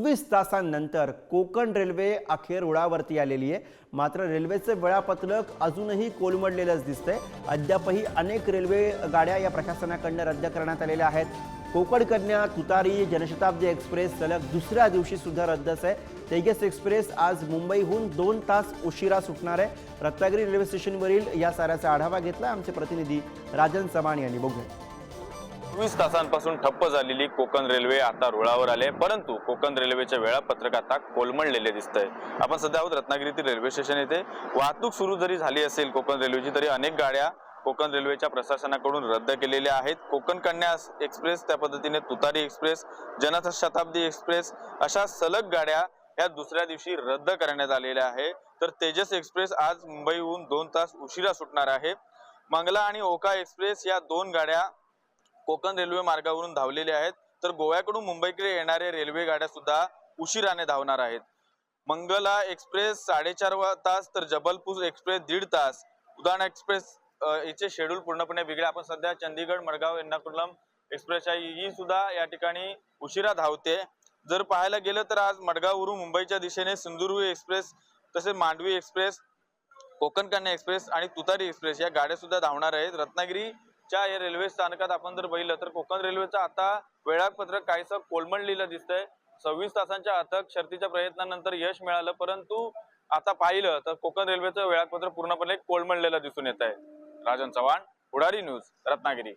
26 तासांनंतर कोकण रेल्वे अखेर रुळावरती आलेली आहे। मात्र रेल्वेचे वेळापत्रक अजूनही कोलमडलेलंच दिसतंय। अद्यापही अनेक रेल्वे गाड्या या प्रशासनाकडून रद्द करण्यात आलेल्या आहेत। कोकण कन्या, तुतारी, जनशताब्दी एक्सप्रेस सलग दुसऱ्या दिवशी सुद्धा रद्दच आहे। तेजस एक्सप्रेस आज मुंबईहून 2 तास उशिरा सुटणार आहे। रत्नागिरी रेल्वे स्टेशनवरील या साऱ्याचा आढावा घेतला आमचे प्रतिनिधी राजन चव्हाण यांनी। बघूया। 24 तासांपासून ठप्प झालेली कोकण रेल्वे आता रुळावर आले, परंतु कोकण रेल्वेचे वेळापत्रक आता कोलमडलेले दिसतंय। आपण सध्या आहोत रत्नागिरीतील रेल्वे स्टेशन येथे। वाहतूक सुरू जरी झाली असेल कोकण रेल्वेची, तरी अनेक गाड्या कोकण रेल्वेच्या प्रशासनाकडून रद्द केलेल्या आहेत। कोकण कन्या एक्सप्रेस, त्या पद्धतीने तुतारी एक्सप्रेस, जनशताब्दी एक्सप्रेस अशा सलग गाड्या या दुसऱ्या दिवशी रद्द करण्यात आलेल्या आहे। तर तेजस एक्सप्रेस आज मुंबईहून 2 तास उशिरा सुटणार आहे। मंगला आणि ओका एक्सप्रेस या 2 गाड्या कोकण रेल्वे मार्गावरून धावलेल्या आहेत। तर गोव्याकडून मुंबईकडे येणारे रेल्वे गाड्या सुद्धा उशिराने धावणार आहेत। मंगला एक्सप्रेस 4.5 तास, तर जबलपूर एक्सप्रेस 1.5 तास। उडान एक्सप्रेस याचे शेड्यूल पूर्णपणे वेगळे। आपण सध्या चंदीगड, मडगाव, एर्नाकुलम एक्सप्रेस ही सुद्धा या ठिकाणी उशिरा धावते। जर पाहायला गेलं तर आज मडगाववरून मुंबईच्या दिशेने सिंधुदुर्ग एक्सप्रेस, तसेच मांडवी एक्सप्रेस, कोकण कन्या एक्सप्रेस आणि तुतारी एक्सप्रेस या गाड्या सुद्धा धावणार आहेत। रत्नागिरीच्या या रेल्वे स्थानकात आपण जर पाहिलं तर कोकण रेल्वेचं आता वेळापत्रक काहीसं कोलमडलेलं दिसतंय। 26 तासांच्या अथक शर्तीच्या प्रयत्नानंतर यश मिळालं, परंतु आता पाहिलं तर कोकण रेल्वेचं वेळापत्रक पूर्णपणे कोलमडलेलं दिसून येत आहे। राजन चव्हाण, पुढारी न्यूज, रत्नागिरी।